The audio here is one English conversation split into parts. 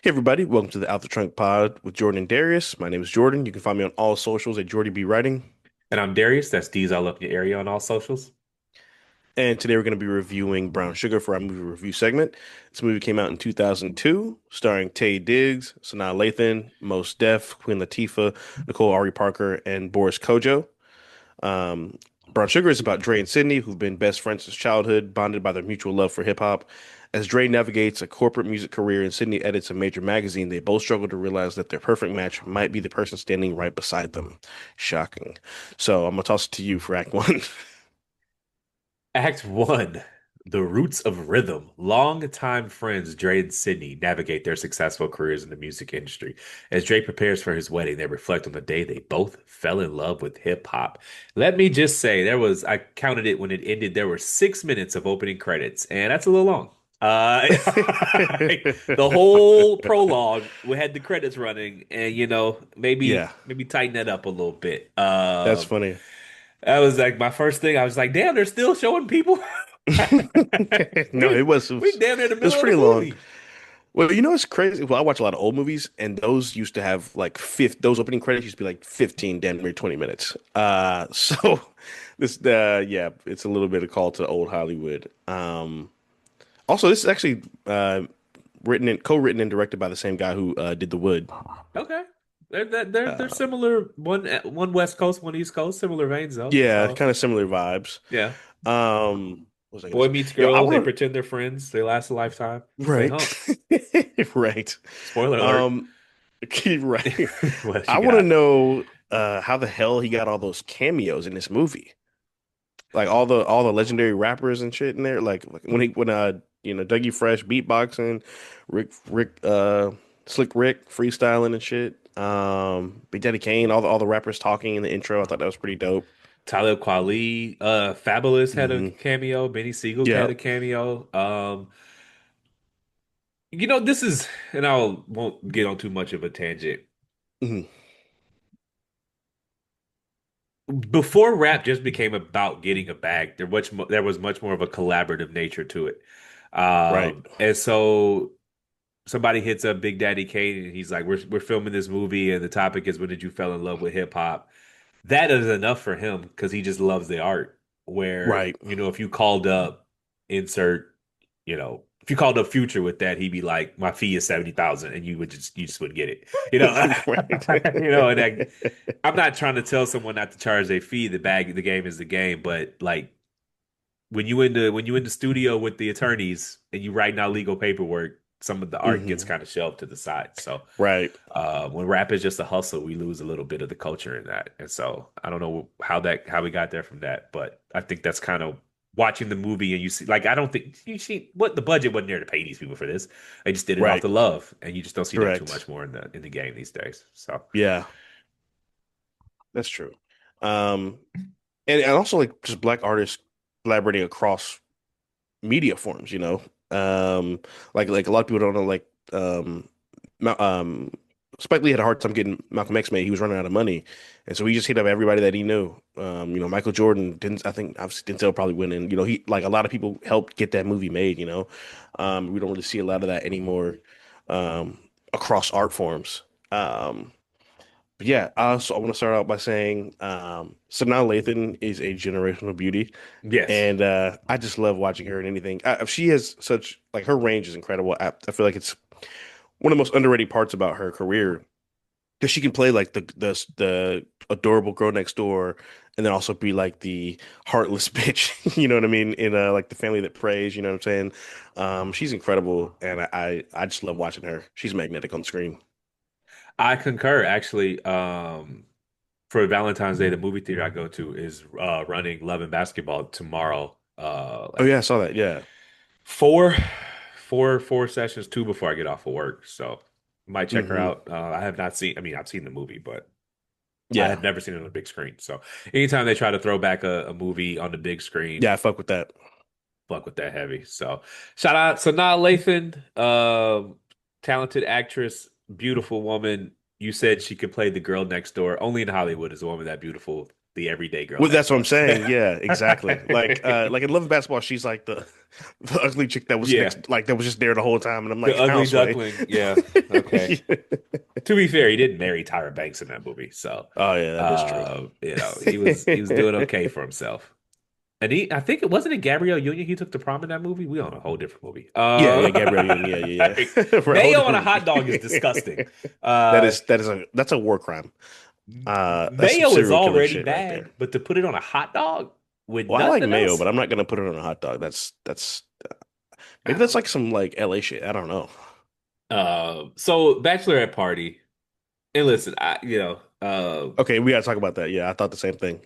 Hey everybody, welcome to the Out the Trunk Pod with Jordan and Darius. My name is Jordan. You can find me on all socials at Jordy B Writing. And I'm Darius. That's D's all up in your area on all socials. And today we're going to be reviewing Brown Sugar for our movie review segment. This movie came out in 2002, starring Taye Diggs, Sanaa Lathan, Mos Def, Queen Latifah, Nicole Ari Parker, and Boris Kodjoe. Um, Brown Sugar is about Dre and Sydney, who've been best friends since childhood, bonded by their mutual love for hip hop. As Dre navigates a corporate music career and Sydney edits a major magazine, they both struggle to realize that their perfect match might be the person standing right beside them. Shocking. So I'm gonna toss it to you for Act One. Act one, the roots of rhythm. Longtime friends Dre and Sydney navigate their successful careers in the music industry. As Dre prepares for his wedding, they reflect on the day they both fell in love with hip hop. Let me just say, I counted it when it ended, there were 6 minutes of opening credits, and that's a little long. Uh, the whole prologue, we had the credits running, and maybe Yeah, maybe tighten that up a little bit. that's funny. That was like my first thing. I was like, damn, they're still showing people. No, it was, it We was damn near the it was middle of the pretty long. movie. Well, you know what's crazy? Well, I watch a lot of old movies, and those used to have like those opening credits used to be like 15, damn near 20 minutes. So this, yeah, it's a little bit of call to old Hollywood. Also, this is actually co-written and directed by the same guy who did The Wood. Okay. They're Uh, similar. One West Coast, one East Coast, similar veins though. yeah, So kind of similar vibes. yeah. What was I gonna Boy say? meets Yo, I girl, they want pretend they're friends, they last a lifetime. to, They right, hump. right. Spoiler alert. Um, right. What else I you want to got? know how the hell he got all those cameos in this movie. Like all the legendary rappers and shit in there. Like when Dougie Fresh beatboxing, Rick Slick Rick freestyling and shit. Big Daddy Kane, all the rappers talking in the intro. I thought that was pretty dope. Talib Kweli, Fabulous had a Hmm. cameo. Benny Siegel had Yeah. a cameo. This is, and I won't get on too much of a tangent. Hmm. Before rap just became about getting a bag, there was much more of a collaborative nature to it. Right. And so somebody hits up Big Daddy Kane and he's like, "We're filming this movie, and the topic is when did you fell in love with hip hop?" That is enough for him because he just loves the art. Where, Right. if you called up, insert, if you called up Future with that, he'd be like, "My fee is 70,000," and you just wouldn't get it. Right. And I'm not trying to tell someone not to charge their fee. The game is the game, but like when you in the studio with the attorneys and you writing out legal paperwork, some of the art gets Hmm. kind of shelved to the side. So Right. when rap is just a hustle, we lose a little bit of the culture in that. And so I don't know how we got there from that, but I think that's kind of watching the movie and you see, like, I don't think you see what the budget wasn't there to pay these people for this. They just did it off Right. the love, and you just don't see that too Correct. much more in the game these days. So Yeah, that's true. Um, and also like just black artists collaborating across media forms, you know. Like a lot of people don't know Mal Spike Lee had a hard time getting Malcolm X made. He was running out of money. And so he just hit up everybody that he knew. Michael Jordan didn't I think obviously Denzel probably went in. He like a lot of people helped get that movie made, you know. We don't really see a lot of that anymore across art forms. Um but yeah, I want to start out by saying Sanaa Lathan is a generational beauty. yes. And I just love watching her in anything. She has such like her range is incredible. I feel like it's one of the most underrated parts about her career because she can play like the adorable girl next door, and then also be like the heartless bitch. You know what I mean? In like the family that prays. You know what I'm saying? She's incredible, and I just love watching her. She's magnetic on screen. I concur. Actually, for Valentine's Day, the movie theater I go to is running Love and Basketball tomorrow. Oh Like yeah, I saw that. Yeah. four, four sessions, two before I get off of work. So might check her Hmm. out. I have not seen. I mean, I've seen the movie, but I Yeah. have never seen it on a big screen. So anytime they try to throw back a movie on the big screen, Yeah, I fuck with that. fuck with that heavy. So shout out Sanaa Lathan, talented actress, beautiful woman. You said she could play the girl next door. Only in Hollywood is a woman that beautiful the everyday girl Well, next that's what I'm door. saying. Yeah, exactly. Like in Love and Basketball, she's like the ugly chick that was Yeah, next, like that was just there the whole time, and I'm the like, ugly Houseway. duckling. Yeah, okay. To be fair, he didn't marry Tyra Banks in that movie, so Oh yeah, that is true. he was doing okay for himself. And I think it wasn't in Gabrielle Union. He took the prom in that movie. We on a whole different movie. Yeah, yeah, Gabrielle Union. Yeah, yeah, Like, yeah. For a whole mayo on a different hot dog is movie. disgusting. Uh, That's a war crime. That's some Mayo is serial killer already shit right there. bad, but to put it on a hot dog with Well, I like nothing mayo, else, but I'm not gonna put it on a hot dog. That's I maybe that's don't like some like LA shit. I don't know. know. So bachelorette party, and listen, Okay, we gotta talk about that. Yeah, I thought the same thing.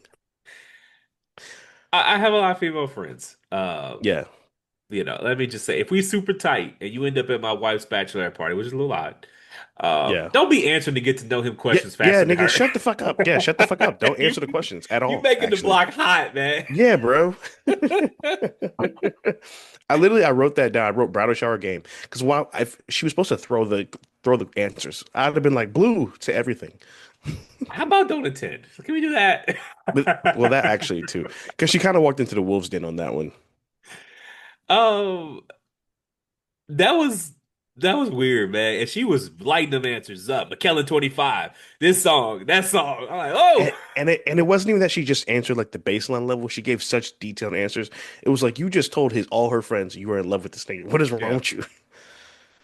I have a lot of female friends. Yeah, Let me just say, if we super tight and you end up at my wife's bachelorette party, which is a little odd, yeah. don't be answering to get to know him Yeah, questions yeah, faster than nigga, her. shut the fuck up. Yeah, shut the fuck up. Don't answer the You questions at you all, making the actually. block hot, man. Yeah, bro. I wrote that down. I wrote bridal shower game because while she was supposed to throw the answers, I'd have been like blue to everything. How about don't attend? Can we do that? But well, that actually too, because she kind of walked into the wolves' den on that one. Um, that was that was weird, man. And she was lighting them answers up. McKellen 25, this song, that song. I'm like, oh, And it wasn't even that she just answered like the baseline level. She gave such detailed answers. It was like you just told his all her friends you were in love with this nigga. What is wrong yeah, with you?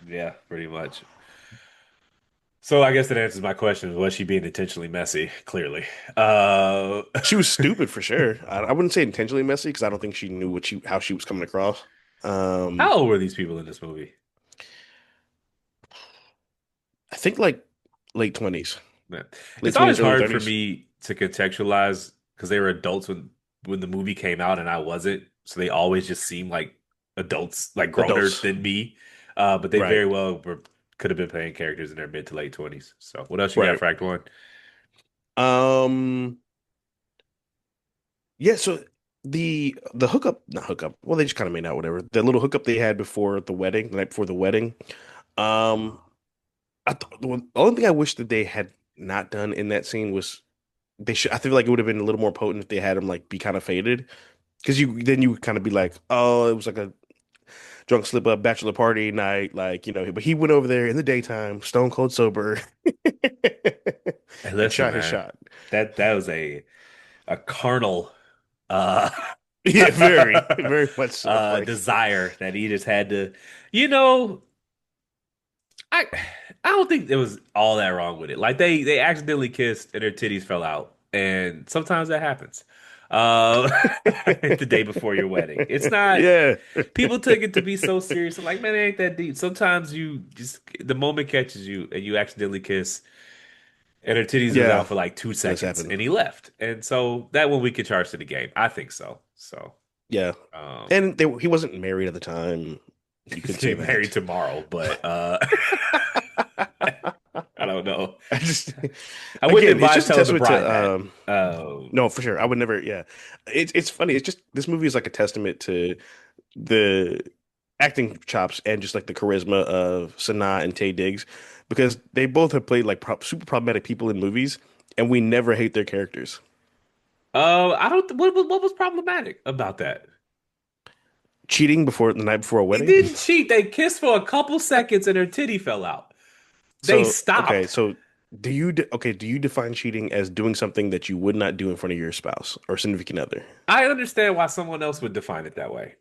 yeah, pretty much. So I guess that answers my question. Was she being intentionally messy? Clearly. Uh, She was stupid for sure. I wouldn't say intentionally messy because I don't think she knew what she how she was coming across. Um, how old were these people in this movie? I think like late 20s, Man, late it's 20s, always early hard for 30s. me to contextualize because they were adults when the movie came out and I wasn't. So they always just seem like adults, like growner Adults, than me. But they right? very well could have been playing characters in their mid to late 20s. So what else you got Right. for Act One? Um, yeah, so the hookup, not hookup. Well, they just kind of made out whatever. The little hookup they had before the wedding, the night before the wedding. Um, the only thing I wish that they had not done in that scene was they should. I feel like it would have been a little more potent if they had him like be kind of faded, because you would kind of be like, oh, it was like a drunk slip up bachelor party night, like but he went over there in the daytime, stone cold sober, Hey, and listen, shot his man, shot. that was a carnal uh Yeah, very, very much so. Like, desire that he just had to, you know. I I don't think there was all that wrong with it. Like they accidentally kissed and their titties fell out, and sometimes that happens. Uh, the day before your wedding, it's not. yeah, People took it to be so serious. I'm like, man, it ain't that deep. Sometimes you just the moment catches you and you accidentally kiss, and her titties was yeah, out for like two does seconds, happen. and he left. And so that one we could charge to the game. I think so. So, Yeah, um, and he wasn't married at the time. You he's could say getting married that. tomorrow, but I don't know. I just I wouldn't again, it's advise just a telling the testament bride to that. no, for sure. I would never. Yeah, it's funny. It's just this movie is like a testament to the acting chops and just like the charisma of Sanaa and Taye Diggs, because they both have played like super problematic people in movies, and we never hate their characters. I don't. What was problematic about that? Cheating before the night before a He wedding. didn't cheat. They kissed for a couple seconds and her titty fell out. They So okay, stopped. so do you define cheating as doing something that you would not do in front of your spouse or significant other? I understand why someone else would define it that way.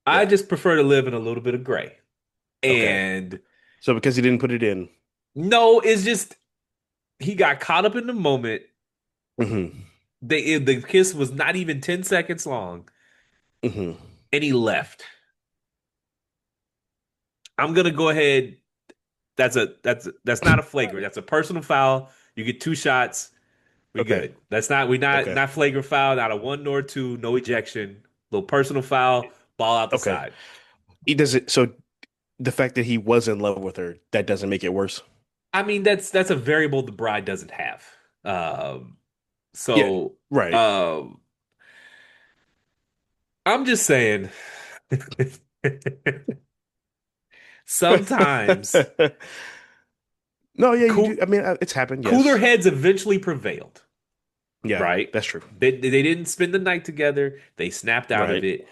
I Yeah. just prefer to live in a little bit of gray. Okay. And So because he didn't put it in. no, it's just he got caught up in the moment. Hmm. The kiss was not even 10 seconds long, Hmm. and he left. I'm gonna go ahead. That's not a flagrant. That's a personal foul. You get two shots. We Okay. good. That's not we not Okay. not flagrant foul. Not a one nor two. No ejection. Little personal foul. Ball out the Okay. side. He does it. So the fact that he was in love with her, that doesn't make it worse. I mean that's a variable the bride doesn't have. Um, Yeah. so Right. um, I'm just saying. Sometimes No, yeah, you cool, do. I mean, it's happened. cooler Yes. heads eventually prevailed. Yeah, right? that's true. They didn't spend the night together. They snapped out of Right. it.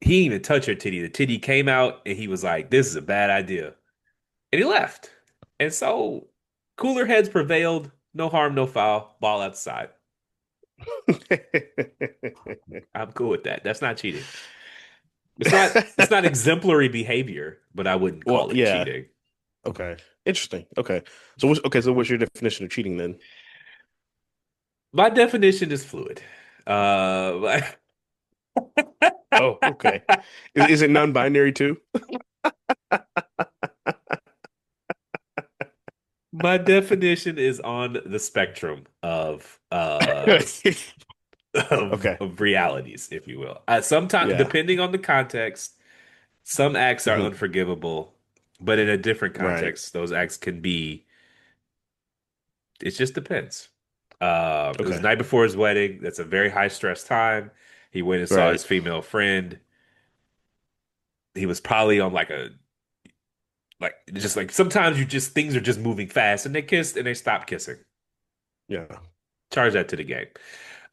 He didn't even touch her titty. The titty came out, and he was like, "This is a bad idea," and he left. And so, cooler heads prevailed. No harm, no foul. Ball outside. I'm cool with that. That's not cheating. It's not exemplary behavior, but I wouldn't Well, call it yeah. cheating. Okay. Interesting. Okay. So what's your definition of cheating then? My definition is fluid. Uh, Oh, okay. Is it non-binary too? my definition is on the spectrum Okay. of realities, if you will. Sometimes, Yeah. depending on the context, some acts are Hmm. unforgivable, but in a different Right. context, those acts can be. It just depends. It was the Okay. night before his wedding. That's a very high stress time. He went and saw Right. his female friend. He was probably on like just like sometimes you just things are just moving fast and they kissed and they stopped kissing. Yeah. Charge that to the game.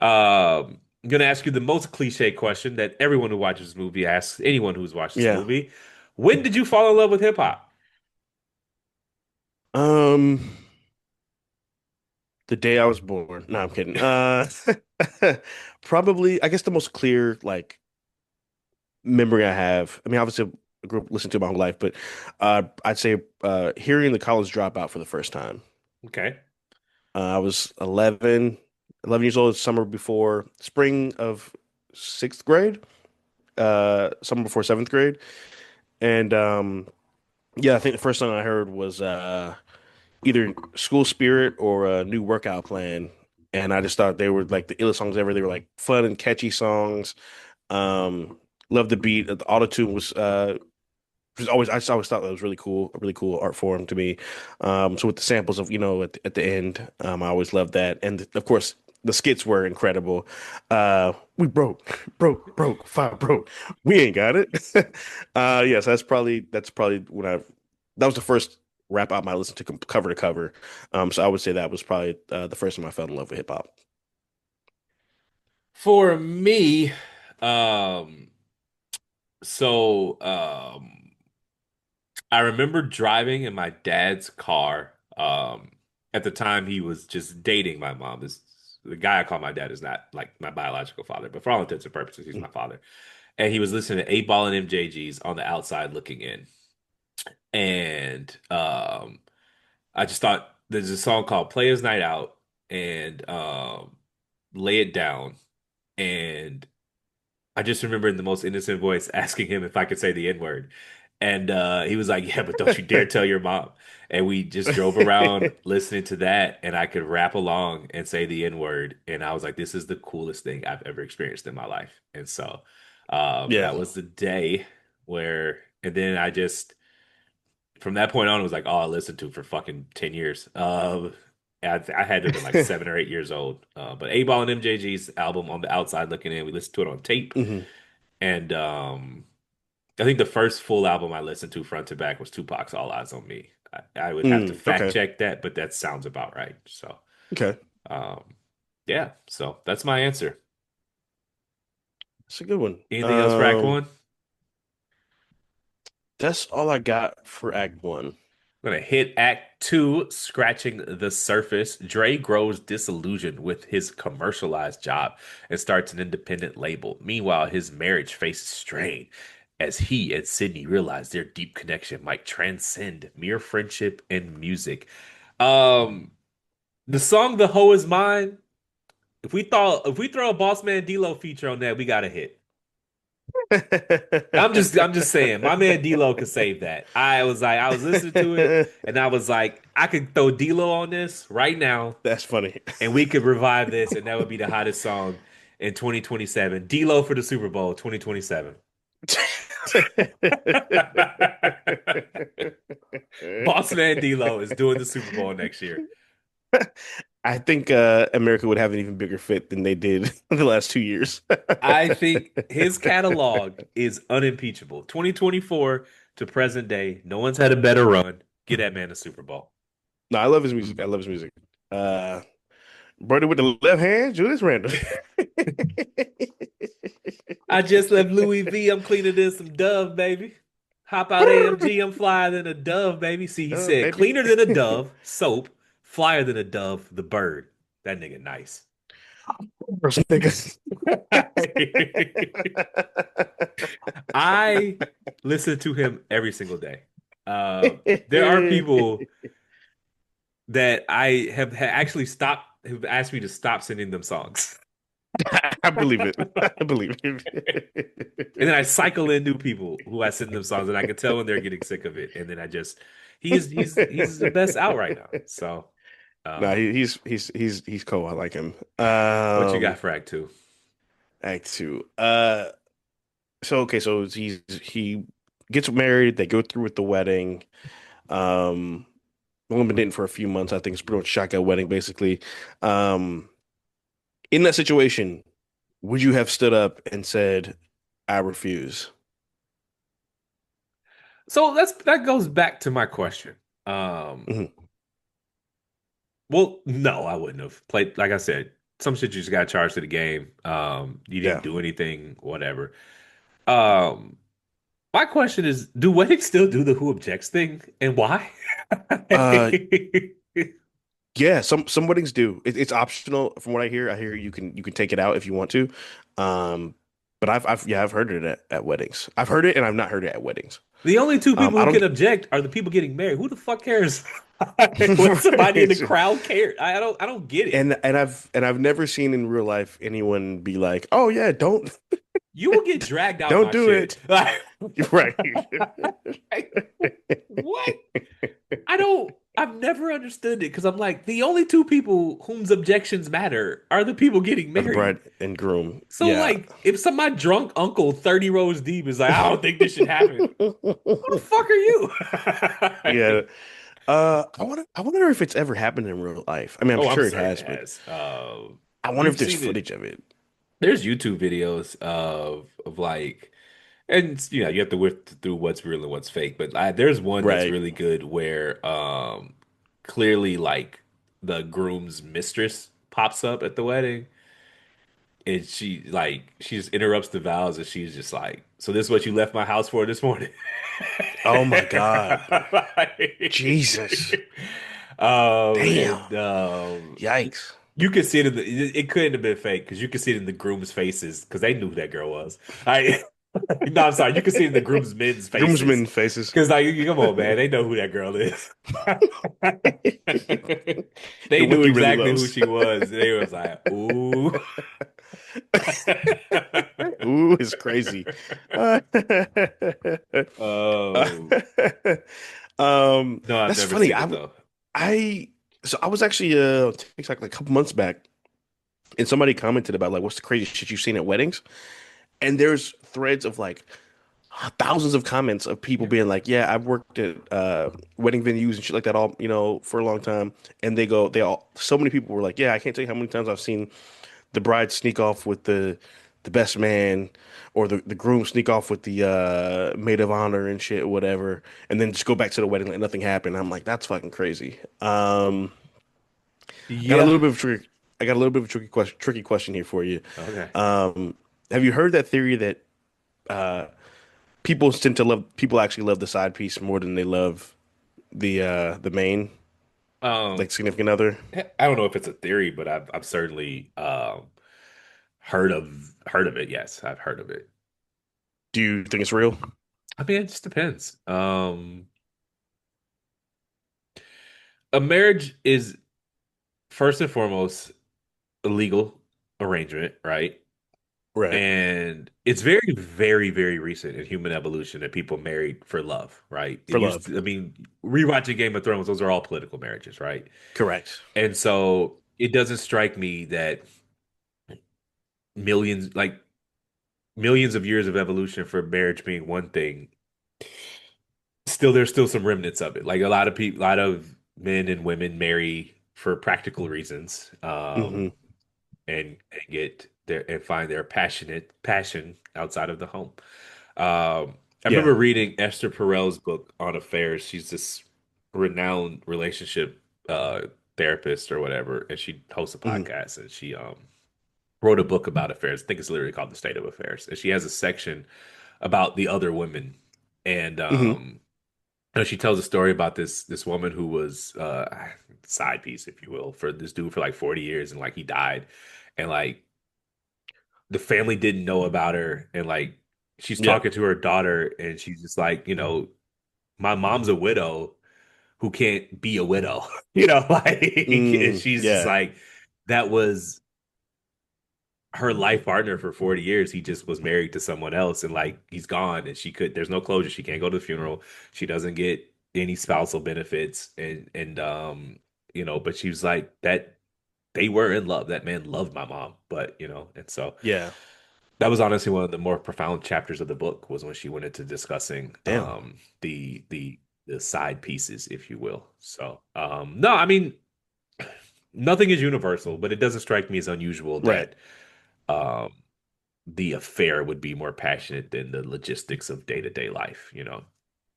I'm gonna ask you the most cliche question that everyone who watches this movie asks anyone who's watched this Yeah. movie. When did you fall in love with hip hop? Um, the day I was born. No, I'm kidding. Probably, I guess the most clear like memory I have. I mean, obviously, I grew up listening to it my whole life, but I'd say hearing the College Dropout for the first time. Okay. I was 11 years old, summer before spring of sixth grade, summer before seventh grade. And yeah, I think the first song I heard was either School Spirit or a New Workout Plan. And I just thought they were like the illest songs ever. They were like fun and catchy songs. Loved the beat. The autotune was always I just always thought that was really cool, a really cool art form to me. So with the samples of at the end, I always loved that, and of course the skits were incredible. We broke, five broke. We ain't got it. Yes, that's probably when that was the first rap album I listened to cover to cover. So I would say that was probably the first time I fell in love with hip hop. For me, um, so I remember driving in my dad's car. At the time, he was just dating my mom. This the guy I call my dad is not like my biological father, but for all intents and purposes, he's my father. And he was listening to 8 Ball and MJG's on the outside looking in. And I just thought there's a song called Players Night Out and Lay It Down. And I just remember in the most innocent voice asking him if I could say the N-word. And he was like, "Yeah, but don't you dare tell your mom." And we just drove around listening to that, and I could rap along and say the N-word. And I was like, "This is the coolest thing I've ever experienced in my life." And so that Yeah. was the day where, and then I just, from that point on, it was like all I listened to for fucking 10 years. I had to have been like 7 or 8 years old. But A-Ball and MJG's album On the Outside Looking In, we listened to it on tape. Hmm. And I think the first full album I listened to front to back was Tupac's All Eyes on Me. I would have to fact Okay. check that, but that sounds about right. So, Okay. um, yeah, so that's my answer. That's a good one. Anything else for Act One? That's all I got for Act One. I'm gonna hit Act Two, scratching the surface. Dre grows disillusioned with his commercialized job and starts an independent label. Meanwhile, his marriage faces strain as he and Sydney realize their deep connection might transcend mere friendship and music. Um, the song "The Hoe Is Mine." If we throw a Boss Man D-Lo feature on that, we got a hit. I'm just saying, my man D-Lo could save that. I was listening to it and I was like, I could throw D-Lo on this right now That's funny. and we could revive this and that would be the hottest song in 2027. D-Lo for the Super Bowl 2027. Boss Man D-Lo is doing the Super Bowl next year. I think America would have an even bigger fit than they did the last 2 years. I think his catalog is unimpeachable. 2024 to present day, no one's had a better run. Get that man a Super Bowl. No, I love his music. I love his music. Uh, Brother with the left hand, Julius Randle. I just left Louis V. I'm cleaner than some Dove, baby. Hop out AMG. I'm flyer than a dove, baby. See, he said Baby. cleaner than a dove, soap, flyer than a dove, the bird. That nigga nice. Those niggas. I listen to him every single day. There are people that I have actually stopped, who've asked me to stop sending them songs. I believe it. I believe And then I it. cycle in new people who I send them songs, and I can tell when they're getting sick of it. And then I just he's the best out right now. So, No, um, he's cool. I like him. what you got for Act Two? Act two. So okay, so he gets married. They go through with the wedding. Um, only been dating for a few months. I think it's pretty much shotgun wedding, basically. Um, in that situation, would you have stood up and said, "I refuse"? So that goes back to my question. Um, Mhm. well, no, I wouldn't have played. Like I said, some shit you just got charged to the game. You didn't Yeah. do anything, whatever. Um, my question is, do weddings still do the who objects thing, and why? Uh, yeah. Some weddings do. It's optional. From what I hear you can take it out if you want to. Um, but I've heard it at weddings. I've heard it and I've not heard it at weddings. The only two people I who don't. can object are the people getting married. Who the fuck cares? What somebody in the crowd cared? I don't get it. And I've never seen in real life anyone be like, "Oh yeah, You will get dragged out don't my do shit. it." Right. Like, what? I've never understood it because I'm like, the only two people whose objections matter are the people getting Or the married. bride and groom. So, Yeah. like, if some my drunk uncle 30 rows deep is like, I don't think this should happen, who the fuck are you? Yeah. I wonder if it's ever happened in real life. I mean, I'm Oh, I'm sure it certain it has, but has. I wonder if You've there's seen it. footage of it. There's YouTube videos of like, and you have to whip through what's real and what's fake. But there's one that's Right. really good where clearly like the groom's mistress pops up at the wedding, and she just interrupts the vows, and she's just like, "So this is what you left my house for this morning?" Oh my God. Like, Jesus. Damn. and Yikes. you could see it in the. It couldn't have been fake because you could see it in the groom's faces because they knew who that girl was. I no, I'm sorry. You could see it in the groomsmen's faces Groomsmen faces. because like, come on, man, they know who that girl is. The They one knew he really exactly who loves. she was. They was like, ooh. Ooh, it's crazy. Uh, Oh no, I've that's never funny. seen it though. I so I was actually on TikTok like a couple months back, and somebody commented about like what's the craziest shit you've seen at weddings, and there's threads of like thousands of comments of people being like, yeah, I've worked at wedding venues and shit like that all for a long time, and they all so many people were like, yeah, I can't tell you how many times I've seen the bride sneak off with the best man or the groom sneak off with the maid of honor and shit or whatever, and then just go back to the wedding like nothing happened. I'm like, that's fucking crazy. Got a Yeah. little bit of tricky. I got a little bit of a tricky question here for you. Okay. Um, have you heard that theory that uh, people actually love the side piece more than they love the main, Um, like significant other? I don't know if it's a theory, but I've certainly heard of it. Yes, I've heard of it. Do you think it's real? I mean, it just depends. A marriage is first and foremost a legal arrangement, right? Right. And it's very, very, very recent in human evolution that people married for love, right? It For used love. to, I mean, rewatching Game of Thrones, those are all political marriages, right? Correct. And so it doesn't strike me that millions, like millions of years of evolution for marriage being one thing, still there's still some remnants of it. Like a lot of people, a lot of men and women marry for practical reasons, Hmm. and get their and find their passion outside of the home. I Yeah. remember reading Esther Perel's book on affairs. She's this renowned relationship therapist or whatever, and she hosts a Hmm. podcast, and she wrote a book about affairs. I think it's literally called The State of Affairs, and she has a section about the other women, and Hmm. she tells a story about this woman who was side piece, if you will, for this dude for like 40 years, and like he died, and like the family didn't know about her, and like she's Yeah. talking to her daughter, and she's just like, my mom's a widow who can't be a widow, like, and Mm, she's just yeah. like, that was her life partner for 40 years. He just was married to someone else, and like he's gone, and there's no closure. She can't go to the funeral. She doesn't get any spousal benefits, but she was like that they were in love. That man loved my mom, but and so Yeah. that was honestly one of the more profound chapters of the book, was when she went into discussing Damn. the side pieces, if you will. So no, I mean, nothing is universal, but it doesn't strike me as unusual Right. that um the affair would be more passionate than the logistics of day-to-day life.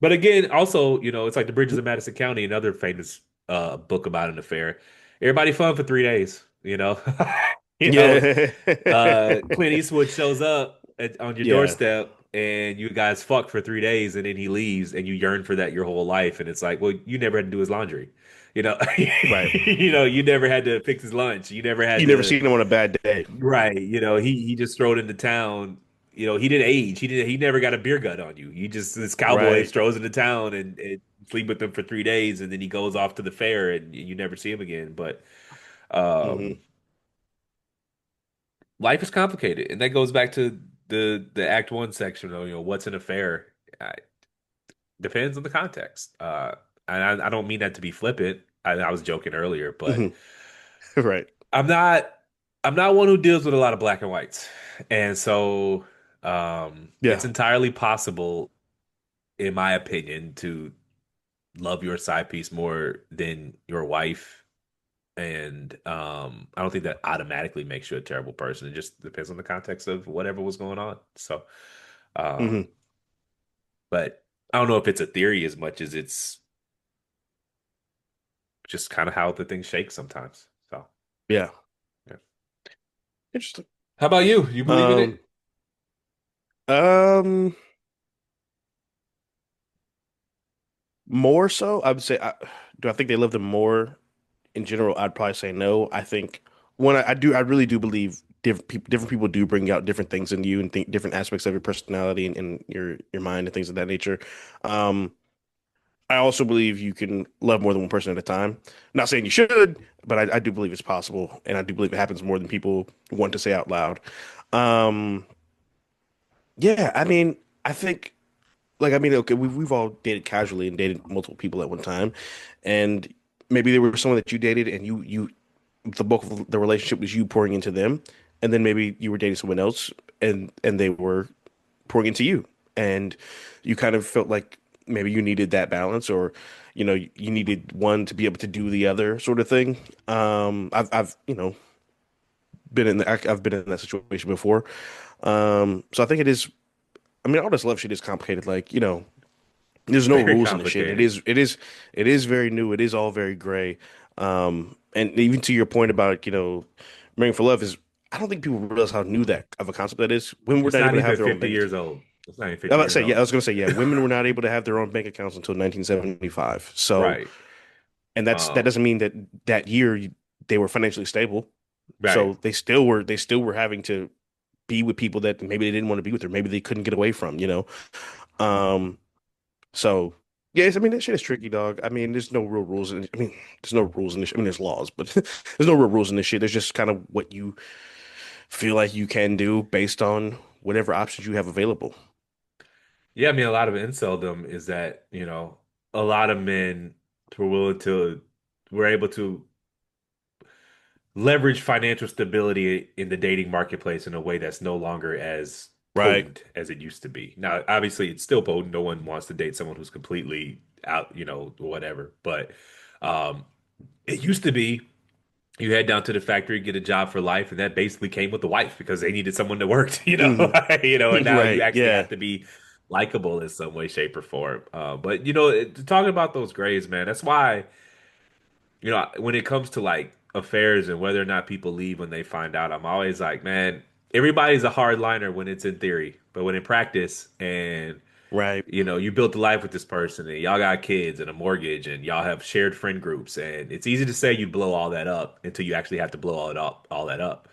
But again, also, it's like The Bridges of Madison County, another famous book about an affair. Everybody fun for 3 days, you know. You know, Yeah. Clint Eastwood shows up on your Yeah. doorstep, and you guys fuck for 3 days, and then he leaves, and you yearn for that your whole life. And it's like, well, you never had to do his laundry. You know, Right. you never had to fix his lunch. You never had You never to. seen him on a bad day. Right. He just strode into town. He didn't age. He never got a beer gut on you. This cowboy Right. strolls into town and sleep with them for 3 days, and then he goes off to the fair, and you never see him again. But Hmm. um life is complicated. And that goes back to the Act One section of, what's an affair? Uh, Depends on the context. And I don't mean that to be flippant. I was joking earlier, but Hmm. Right. I'm not I'm not one who deals with a lot of black and whites. And so it's Yeah. entirely possible, in my opinion, to love your side piece more than your wife. And I don't think that automatically makes you a terrible person. It just depends on the context of whatever was going on. So Hmm. um but I don't know if it's a theory as much as it's just kind of how the thing shakes sometimes. So Yeah. yeah. Interesting. How about you? You believe in Um, it? um, More so, I would say, do I think they love them more in general? I'd probably say no. I think I really do believe different people do bring out different things in you and think different aspects of your personality and your mind and things of that nature. Um, I also believe you can love more than one person at a time. Not saying you should, but I do believe it's possible, and I do believe it happens more than people want to say out loud. Um, yeah, I mean, I think. Like, I mean, okay, we've all dated casually and dated multiple people at one time, and maybe there was someone that you dated, and the bulk of the relationship was you pouring into them, and then maybe you were dating someone else, and they were pouring into you, and you kind of felt like maybe you needed that balance, or you needed one to be able to do the other sort of thing. I've I've been in that situation before. So I think it is. I mean, all this love shit is complicated. Like, there's no Very rules in this shit. complicated. It is very new. It is all very gray. And even to your point about, marrying for love is, I don't think people realize how new that of a concept that is. Women were It's not not able to have even their own 50 bank. years old. It's not even I 50 was about to years say, yeah, I old. was going to say, yeah, women were not able to have their own bank accounts until 1975. So, Right. and that Um, doesn't mean that that year they were financially stable. right. So they still were having to be with people that maybe they didn't want to be with, or maybe they couldn't get away from. Um, So, yes, I mean that shit is tricky, dog. I mean, there's no real rules I mean, there's no rules in this. I mean, there's laws, but there's no real rules in this shit. There's just kind of what you feel like you can do based on whatever options you have available. Yeah, I mean, a lot of inceldom is that, a lot of men were able to leverage financial stability in the dating marketplace in a way that's no longer as Right. potent as it used to be. Now, obviously, it's still potent. No one wants to date someone who's completely out, whatever. But um, it used to be you head down to the factory, get a job for life, and that basically came with the wife because they needed someone that worked, Hmm. and now you Right. actually Yeah. have to be likable in some way, shape, or form. But talking about those grades, man, that's why. when it comes to like affairs and whether or not people leave when they find out, I'm always like, man, everybody's a hard liner when it's in theory, but when in practice and Right. you built a life with this person and y'all got kids and a mortgage and y'all have shared friend groups and it's easy to say you blow all that up until you actually have to blow all that up.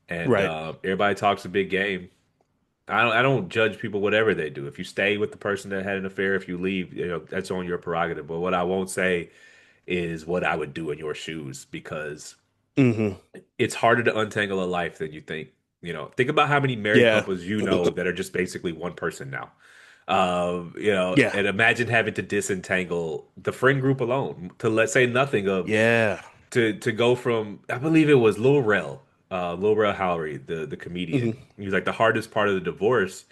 And Right. everybody talks a big game. I don't judge people whatever they do. If you stay with the person that had an affair, if you leave, that's on your prerogative. But what I won't say is what I would do in your shoes because Hmm. it's harder to untangle a life than you think. Think about how many married Yeah. couples that are just basically one person now. Yeah. And imagine having to disentangle the friend group alone to let's say nothing of Yeah. to go from I believe it was Lil Rel Howery, the comedian. Hmm. He was like the hardest part of the divorce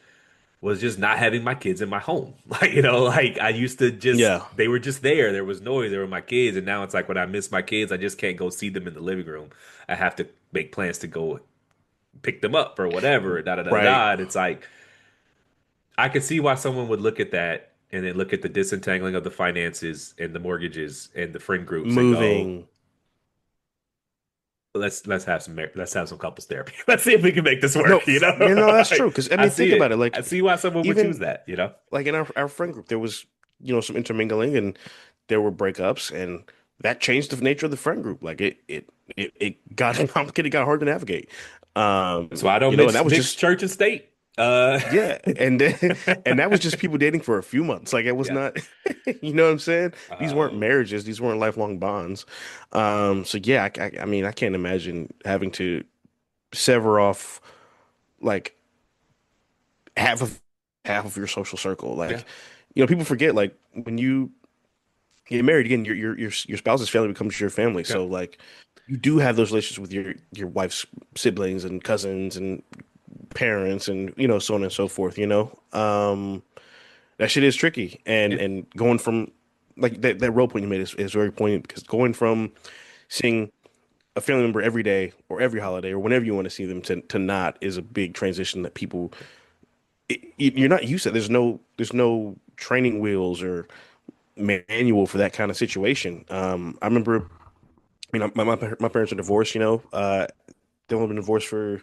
was just not having my kids in my home. Like I used to just Yeah. they were just there. There was noise. They were my kids, and now it's like when I miss my kids, I just can't go see them in the living room. I have to make plans to go pick them up or whatever. Da da da Right. da. And it's like I could see why someone would look at that and then look at the disentangling of the finances and the mortgages and the friend groups and go, Moving. let's have some couples therapy. Let's see if we can make this No, work. that's true. Because I I mean, see think about it. it. Like I see why someone would choose even that. like in our friend group, there was some intermingling, and there were breakups, and that changed the nature of the friend group. Like it got complicated, got hard to navigate. So I don't And that was mix just church and state. Uh, yeah, and and that was just people dating for a few months. Like it was yeah. not, you know what I'm saying? These weren't Um, marriages. These weren't lifelong bonds. So yeah, I mean, I can't imagine having to sever off like half of half of your social circle. yeah. Like, people forget like when you get married again, your spouse's family becomes your family. Yeah. So like, you do have those relationships with your wife's siblings and cousins and parents and so on and so forth. That shit is tricky, and Yeah. going from like that role point you made is very poignant because going from seeing a family member every day or every holiday or whenever you want to see them to not is a big transition that people you're not used to. There's no training wheels or manual for that kind of situation. I remember, my parents are divorced. They've only been divorced for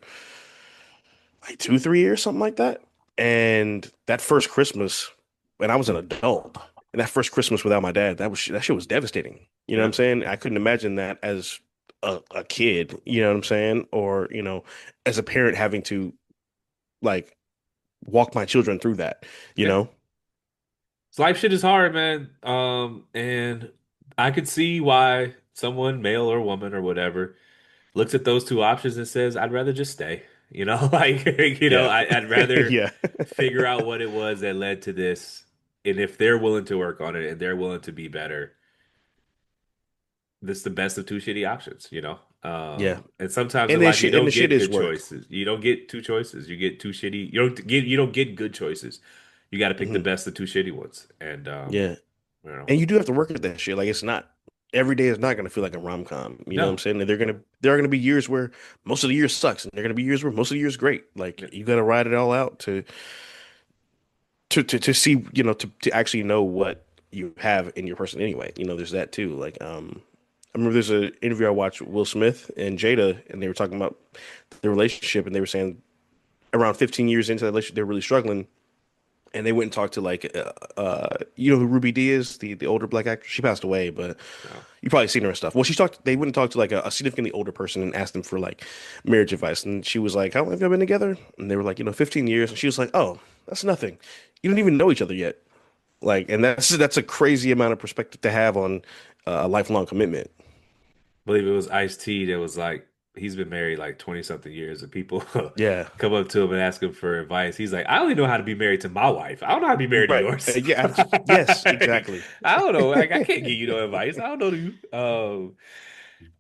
like 2, 3 years, something like that. And that first Christmas, when I was an adult, and that first Christmas without my dad, that shit was devastating. You know what Yeah. I'm saying? I couldn't imagine that as a kid. You know what I'm saying? Or as a parent having to like walk my children through that. You Yeah. know? So life shit is hard, man. And I could see why someone, male or woman or whatever, looks at those two options and says, I'd rather just stay. Like, Yeah. I'd rather Yeah. figure out what it was that led to this. And if they're willing to work on it and they're willing to be better, this is the best of two shitty options. Yeah. And sometimes in And then life you shit and the don't shit get is good work. choices. You don't get two choices. You get two shitty. You don't get good choices. You got to pick the Hmm. best of two shitty ones. And Yeah. you know, And you do have to work at that shit. Like it's not every day is not going to feel like a rom com. You know what I'm no. saying? And there are gonna be years where most of the year sucks, and there are gonna be years where most of the year is great. Like Yeah. you got to ride it all out to see to actually know what you have in your person anyway. There's that too. Like I remember there's an interview I watched with Will Smith and Jada, and they were talking about their relationship, and they were saying around 15 years into that relationship, they're really struggling. And they went and talked to like who Ruby Dee is, the older black actress. She passed away, but No. you probably seen her and stuff. Well, they went and talked to like a significantly older person and asked them for like marriage advice. And she was like, "How long have you been together?" And they were like, 15 years. And she was like, "Oh, that's nothing. You don't even know each other yet." Like, and that's a crazy amount of perspective to have on a lifelong commitment. Believe it was Ice-T that was like he's been married like 20 something years and people Yeah. come up to him and ask him for advice. He's like, I only know how to be married to my wife. I don't know how to be married to Right. yours. Yeah. Yes, Like, exactly. I don't know. Like, I can't give you no advice. I don't know you.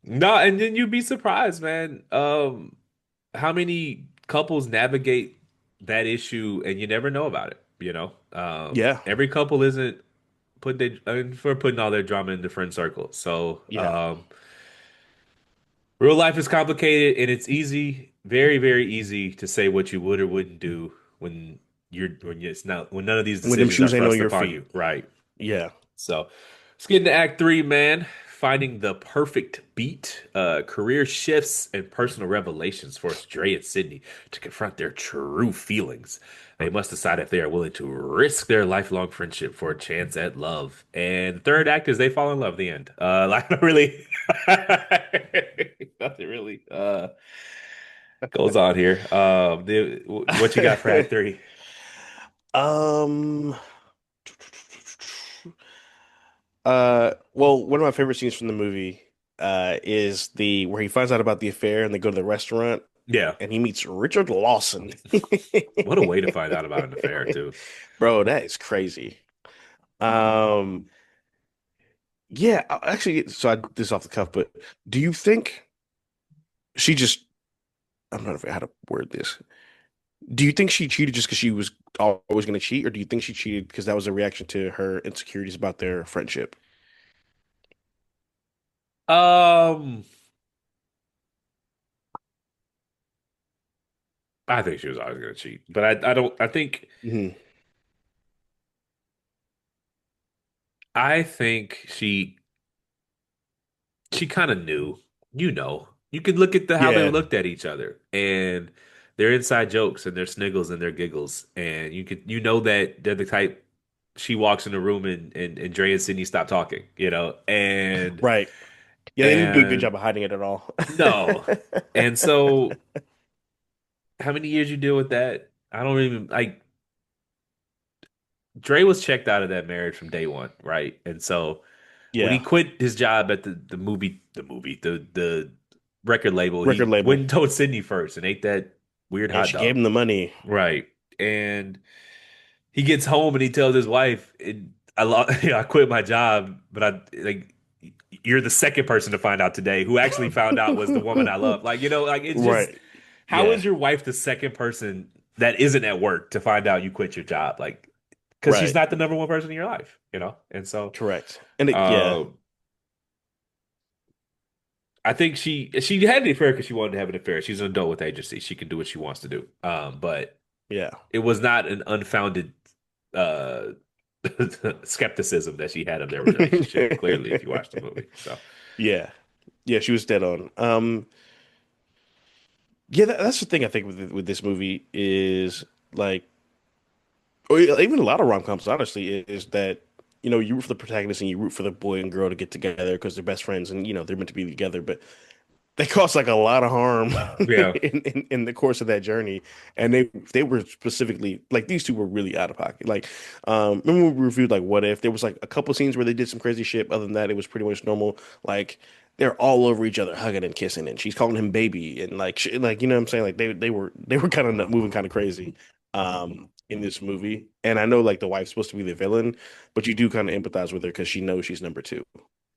No, and then you'd be surprised, man. How many couples navigate that issue and you never know about it. Yeah. Every couple isn't for putting all their drama in the friend circle. So, Yeah. real life is complicated and it's easy, very, very easy to say what you would or wouldn't do when none of these When them decisions are shoes ain't on thrust your upon feet. you. Right. Yeah. So let's get into Act 3, man. finding the perfect beat, career shifts, and personal revelations force Dre and Sydney to confront their true feelings. They must decide if they are willing to risk their lifelong friendship for a chance at love. And the third act is they fall in love. The end. Like not really, nothing really goes on here. What you got for Act Three? Um, well, one of my favorite scenes from the movie is the where he finds out about the affair and they go to the restaurant Yeah, and he meets Richard Lawson. what a way to find out about an affair too. Bro, that is crazy. Um, yeah, actually, so I this is off the cuff, but do you think she just, I'm not sure how to word this. Do you think she cheated just because she was always going to cheat, or do you think she cheated because that was a reaction to her insecurities about their friendship? Um, I think she was always gonna cheat, but I don't. Hmm. I think she kind of knew. You could look at how they Yeah, looked at each other and their inside jokes and their sniggles and their giggles, and you know that they're the type. She walks in the room and Dre and Sydney stop talking, right. Yeah, they didn't do a good and job of hiding it at all. no, and so how many years you deal with that? I don't even like. Dre was checked out of that marriage from day one, right? And so when he Yeah, quit his job at the record label, record he label. went and told Sydney first and ate that weird And hot she gave dog. him the money. Right. And he gets home and he tells his wife, I quit my job, but I like you're the second person to find out today who actually found out was the woman I love. Like, like it's just Right. how Yeah. is your wife the second person that isn't at work to find out you quit your job? Like, because she's Right. not the number one person in your life. And so Correct. And yeah. uh I think she had an affair because she wanted to have an affair. She's an adult with agency. She can do what she wants to do. But Yeah. it was not an unfounded uh skepticism that she had of their relationship, clearly, if you watch the movie. So Yeah. Yeah, she was dead on. Yeah, that's the thing I think with this movie is like, or even a lot of rom-coms, honestly, is that you root for the protagonist and you root for the boy and girl to get together because they're best friends and they're meant to be together, but they caused like a lot of harm yeah. in the course of that journey, and they were specifically like these two were really out of pocket. Like, remember when we reviewed like What If? There was like a couple scenes where they did some crazy shit. Other than that, it was pretty much normal. Like they're all over each other, hugging and kissing, and she's calling him baby, and like like what I'm saying, like they were kind of moving kind of crazy, in this movie. And I know like the wife's supposed to be the villain, but you do kind of empathize with her because she knows she's number two.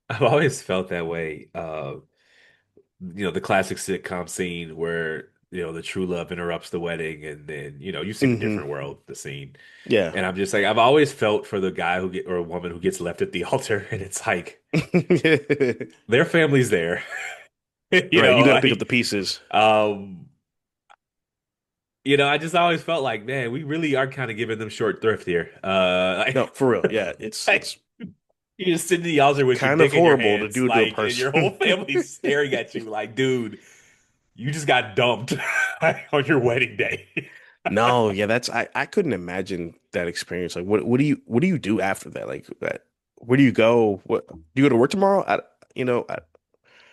I've always felt that way. The classic sitcom scene where, the true love interrupts the wedding and then, you've seen a Hmm. different world, the scene. Yeah. And I'm just like, I've always felt for the guy or a woman who gets left at the altar, and it's like their family's there. Right, you got to pick up the Like pieces. um, I just always felt like, man, we really are kind of giving them short thrift here. No, for real. Yeah, it's Like it's you just sit in the altar with your kind of dick in your horrible to hands, do to a like, and your whole person. family's staring at you, like, dude, you just got dumped on your wedding day. No, yeah, that's I couldn't imagine that experience. Like, what do you do after that? Like, where do you go? What do you go to work tomorrow?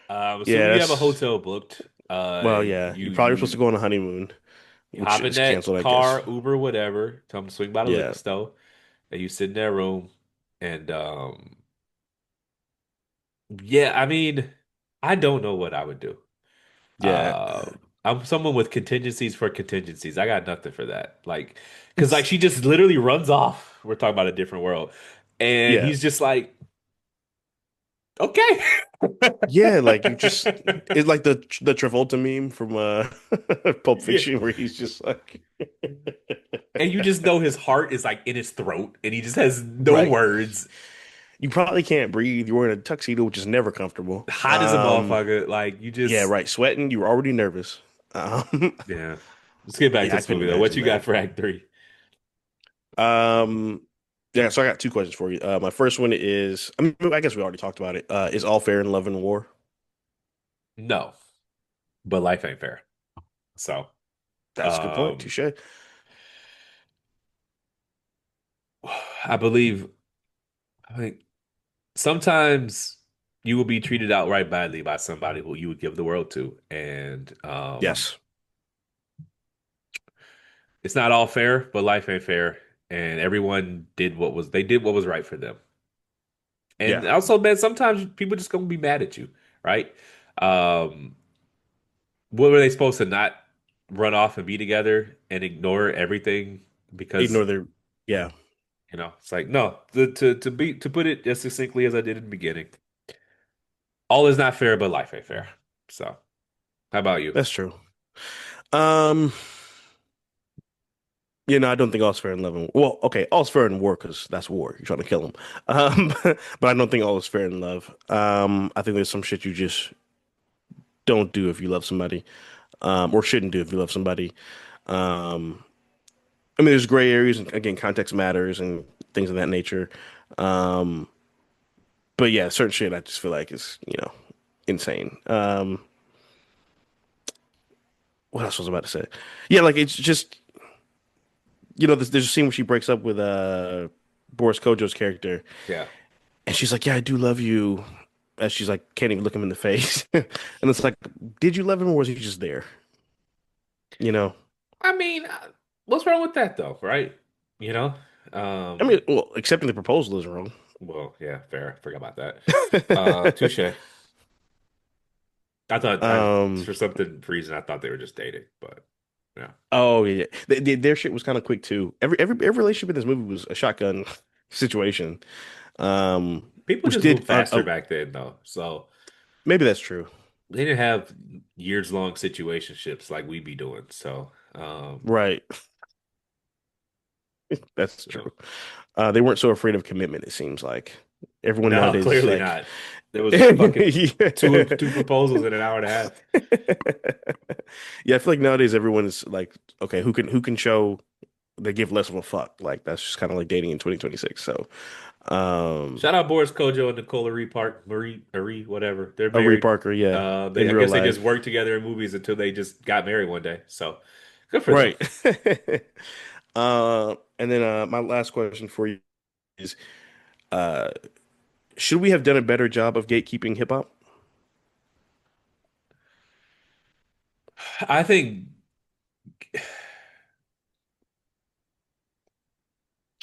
I'm Yeah, assuming you have a that's hotel booked. well, yeah. You You probably were supposed to you go on a honeymoon, you which hop in is that canceled, I guess. car, Uber, whatever, tell them to swing by the liquor Yeah, store, and you sit in that room, and yeah, I mean, I don't know what I would do. yeah, Uh, I'm someone with contingencies for contingencies. I got nothing for that. Like, because like she just literally runs off. We're talking about a different world, and yeah, he's just like, okay. yeah. Like you just it's like the Travolta meme from Pulp Yeah. Fiction, where he's just like, And you just know his heart is like in his throat, and he just has no right. words. You probably can't breathe. You're wearing a tuxedo, which is never comfortable. Hot as a motherfucker. Like you Yeah, just, right. Sweating. You were already nervous. Um, yeah. Let's get back to yeah, I this couldn't movie though. What imagine you got that. for Act 3? Um, Yeah, so I got two questions for you. My first one is, I mean, I guess we already talked about it. Is all fair in love and war? No, but life ain't fair. So, That's a good point. um, Touche. I believe, I think sometimes you will be treated outright badly by somebody who you would give the world to, and Yes. it's not all fair, but life ain't fair, and everyone did what was they did what was right for them. Yeah. And also, man, sometimes people just gonna be mad at you, right? Um, what were they supposed to not run off and be together and ignore everything because Ignore their, yeah, it's like no, to put it as succinctly as I did in the beginning, all is not fair, but life ain't fair. So, how about you? that's true. Um, I don't think all's fair in love and well, okay, all's fair in war because that's war. You're trying to kill them. But I don't think all is fair in love. I think there's some shit you just don't do if you love somebody, or shouldn't do if you love somebody. Um, I mean, there's gray areas, and again, context matters and things of that nature. Um, but yeah, certain shit I just feel like is, insane. What else was I about to say? Yeah, like it's just, there's a scene where she breaks up with Boris Kojo's character, Yeah. and she's like, "Yeah, I do love you," as she's like, can't even look him in the face, and it's like, did you love him or was he just there? You know? I mean, what's wrong with that though, right? You know? I mean, Um, well, accepting the proposal is wrong. well, yeah, fair. Forgot about that. Touche. Um, For something reason I thought they were just dating, but yeah. oh yeah, their shit was kind of quick too. Every relationship in this movie was a shotgun situation. Um, People which just moved did faster back then though. So maybe that's true. they didn't have years long situationships like we be doing. So Right, that's so true. They weren't so afraid of commitment, it seems like. Everyone no, nowadays is clearly like, not. There was fucking yeah. two proposals in an hour and a half. Yeah, I feel like nowadays everyone's like, okay, who can show they give less of a fuck. Like that's just kind of like dating in 2026. So, um, Shout out Boris Kojo and Nicole Marie Park, Marie, whatever. They're Ree married. Parker, yeah, They in I real guess they just life, worked together in movies until they just got married one day. So good for them. right? And then my last question for you is, uh, should we have done a better job of gatekeeping hip hop? I think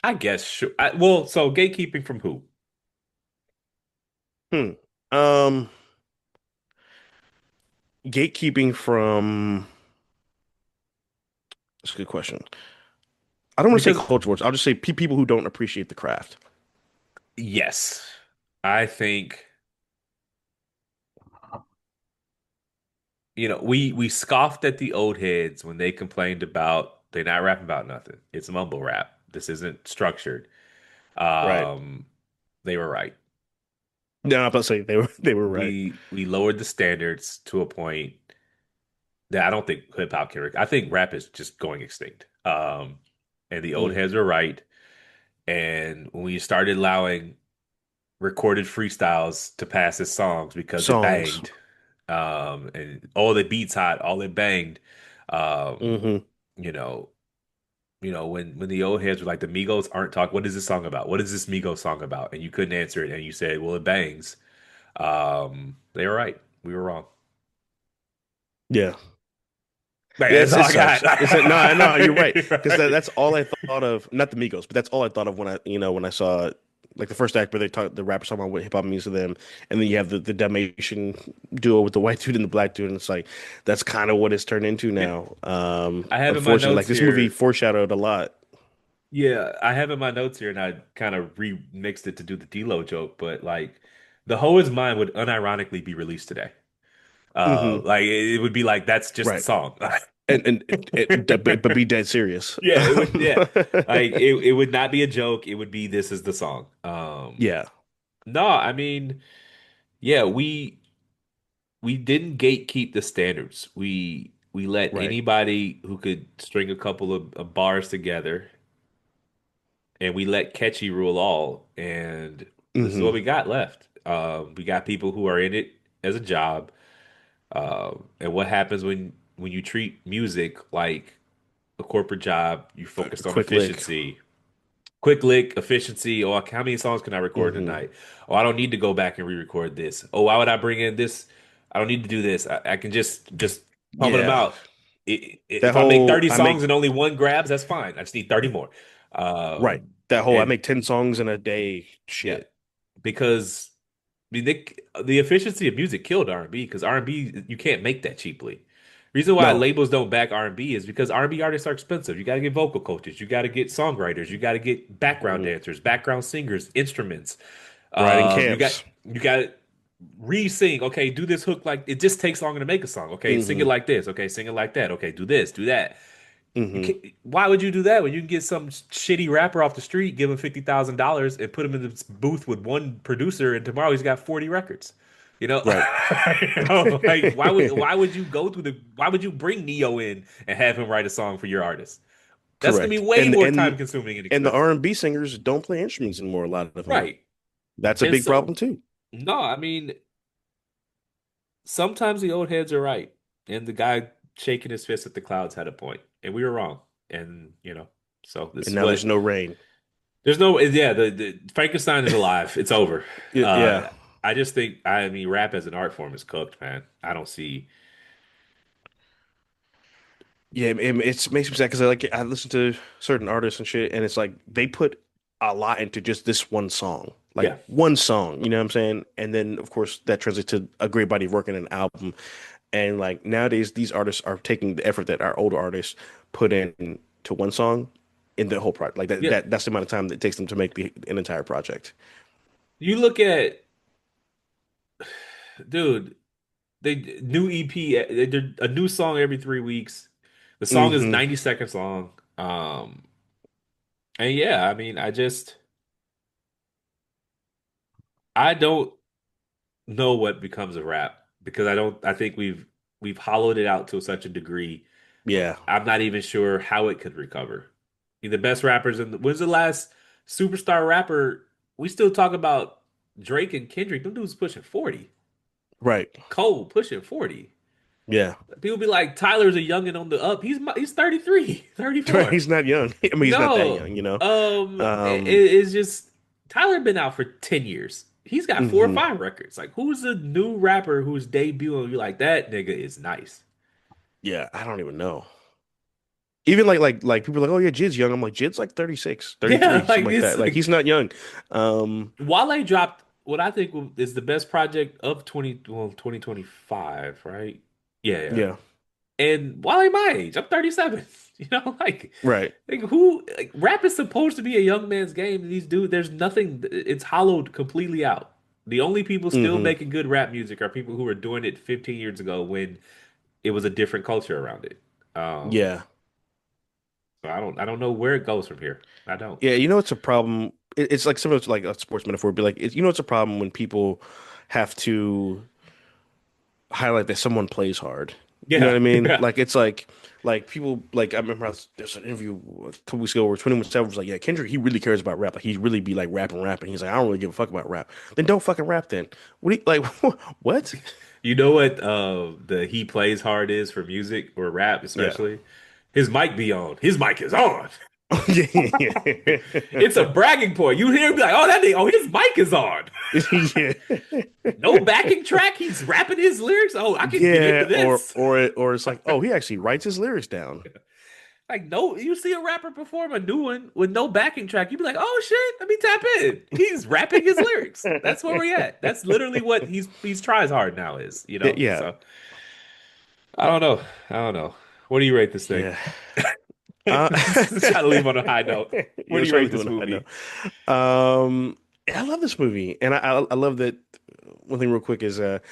I guess sure. Well, so gatekeeping from who? Hmm. Um, Gatekeeping from that's a good question. I don't want to say Because culture wars. I'll just say pe people who don't appreciate the craft. yes, I think we scoffed at the old heads when they complained about they're not rapping about nothing. It's mumble rap. This isn't structured. Right. Um, they were right. No, I'm about to say they were right. We lowered the standards to a point that I don't think hip hop can. I think rap is just going extinct. And the old Mm, heads are right. And when we started allowing recorded freestyles to pass as songs because it songs. banged, and all the beats hot, all it banged, um, Hmm. you know, when the old heads were like the Migos aren't talking. What is this song about? What is this Migos song about? And you couldn't answer it, and you said, "Well, it bangs." They were right. We were wrong. Yeah. Man, Yeah, that's all it I got. sucks. It's a, no, no, you're right. Because that's all I thought of. Not the Migos, but that's all I thought of when I saw like the first act where the rappers talking about what hip hop means to them, and then you have the Dalmatian duo with the white dude and the black dude, and it's like that's kind of what it's turned into Yeah. now. I have in my Unfortunately, like notes this movie here. foreshadowed a lot. Yeah, I have in my notes here, and I kind of remixed it to do the D-Lo joke, but like, the Hoe Is Mine would unironically be released today. Hmm. Like it would be like that's just the Right. song. But be dead serious. Yeah, it would. Yeah, like it would not be a joke. It would be this is the song. Yeah. No, I mean, yeah, we didn't gatekeep the standards. We let Right. anybody who could string a couple of bars together and we let catchy rule all. And this is what Hmm. we got left. We got people who are in it as a job. And what happens when you treat music like a corporate job? You A focused on quick lick. efficiency, quick lick, efficiency. Oh, how many songs can I record Hmm. tonight? Oh, I don't need to go back and re-record this. Oh, why would I bring in this? I don't need to do this. I can just pumping them Yeah. out. That If I make whole 30 I songs make and only one grabs, that's fine. I just need 30 more. right. Um, That whole I and make 10 songs in a day yeah, shit. because I mean, the efficiency of music killed R&B because R&B you can't make that cheaply. Reason why No. labels don't back R&B is because R&B artists are expensive. You got to get vocal coaches, you got to get songwriters, you got to get background Hmm. dancers, background singers, instruments. Riding You got camps. to re-sing. Okay, do this hook like it just takes longer to make a song. Okay, sing it Hmm. like this. Okay, sing it like that. Okay, do this, do that. You Hmm. can't, why would you do that when you can get some shitty rapper off the street, give him $50,000 and put him in the booth with one producer, and tomorrow he's got 40 records? You know, Right. like why would you go through the why would you bring Neo in and have him write a song for your artist? That's gonna be Correct. way more time consuming and And the expensive. R&B singers don't play instruments anymore, a lot of them. Right. That's a And big so problem too. no, I mean sometimes the old heads are right. And the guy shaking his fist at the clouds had a point. And we were wrong. And so this And is now there's what no rain. there's no, yeah, the Frankenstein is alive. It's over. Yeah. I just think, I mean, rap as an art form is cooked, man. I don't see, Yeah, it makes me sad because I listen to certain artists and shit, and it's like they put a lot into just this one song, like yeah, one song. You know what I'm saying? And then of course that translates to a great body of work in an album. And like nowadays, these artists are taking the effort that our older artists put in to one song in the whole project. Like yeah. that's the amount of time that it takes them to make an entire project. You look at, dude, they new EP, they're a new song every 3 weeks. The song is Hmm. 90 seconds long. And yeah, I mean, I don't know what becomes of rap because I think we've hollowed it out to such a degree. Yeah. I'm not even sure how it could recover. The best rappers when's the last superstar rapper? We still talk about Drake and Kendrick. Them dudes pushing 40. Right. Cole pushing 40. Yeah. People be like, Tyler's a youngin' on the up. He's 33, Right. 34. He's not young. I mean, he's not that No. young, you know. It, it's just Tyler been out for 10 years. He's got four or Hmm. five records. Like, who's a new rapper who's debuting? You like that nigga is nice. Yeah, I don't even know. Even like people are like, oh yeah, Jid's young. I'm like, Jid's like 36, Yeah, 33, something like like it's that. Like like he's not young. Um, Wale dropped what I think is the best project of 2025, right? Yeah, yeah. yeah, And Wale my age, I'm 37. Like, right. rap is supposed to be a young man's game. These dudes, there's nothing, it's hollowed completely out. The only people still Hmm. making good rap music are people who were doing it 15 years ago when it was a different culture around it. Um, Yeah. so I don't know where it goes from here. I don't. Yeah, you know it's a problem. It's like similar to like a sports metaphor, but like you know it's a problem when people have to highlight that someone plays hard. You know what Yeah. I mean? Yeah. Like people like I remember there's an interview a couple weeks ago where 21 was like, yeah, Kendrick he really cares about rap. Like he really be like rapping. He's like, I don't really give a fuck about rap. Then don't fucking rap then. What do you like? What? You know what the he plays hard is for music or rap Yeah. especially? His mic be on. His mic is on. Yeah. It's a bragging point. You hear him be like, oh, that nigga, oh, his mic is on. Yeah. No backing track. He's rapping his lyrics. Oh, I can get into Yeah, this. or it's like, oh, he actually writes his lyrics down. Like, no, you see a rapper perform a new one with no backing track, you'd be like, oh shit, let me tap in. He's rapping his lyrics. That's where we're at. That's literally what he's tries hard now is. Yeah. So I don't know. I don't know. What do you rate this thing? Yeah. Uh, Just try to leave on a high note. What you're do you trying rate to this do it. I movie? know. I love this movie, and I love that. One thing, real quick, is that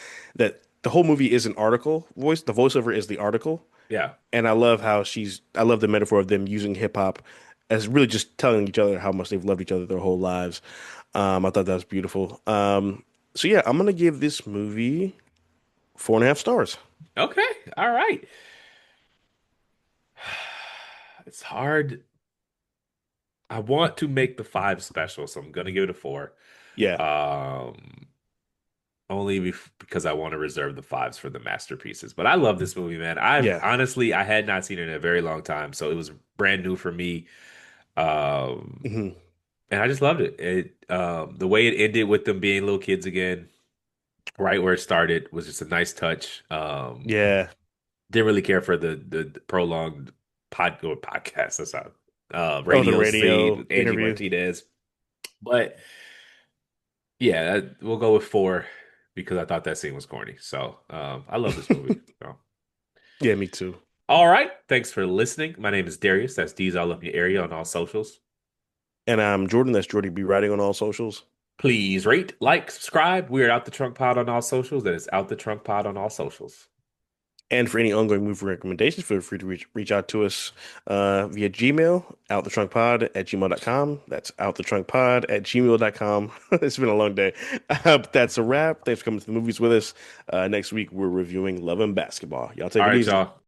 the whole movie is an article voice. The voiceover is the article, Yeah. and I love how she's. I love the metaphor of them using hip hop as really just telling each other how much they've loved each other their whole lives. I thought that was beautiful. So yeah, I'm gonna give this movie 4.5 stars. Okay. All right. It's hard. I want to make the five special, so I'm gonna give it a four. Yeah, Um, because I want to reserve the fives for the masterpieces. But I love this movie, man. yeah. I had not seen it in a very long time, so it was brand new for me. Um, Hmm. and I just loved it. The way it ended with them being little kids again, right where it started, was just a nice touch. Yeah. Didn't really care for the prolonged podcast. That's not Oh, the radio scene radio with Angie interview. Martinez. But yeah, we'll go with four because I thought that scene was corny. So I love this movie. So. Yeah, me too. All right. Thanks for listening. My name is Darius. That's D's all up in your area on all socials. And I'm Jordan. That's Jordy B writing on all socials. Please rate, like, subscribe. We're Out the Trunk Pod on all socials. That is Out the Trunk Pod on all socials. And for any ongoing movie recommendations, feel free to reach out to us via Gmail, outthetrunkpod@gmail.com. That's outthetrunkpod@gmail.com. It's been a long day. But that's a wrap. Thanks for coming to the movies with us. Next week, we're reviewing Love and Basketball. Y'all All take it right, easy. y'all.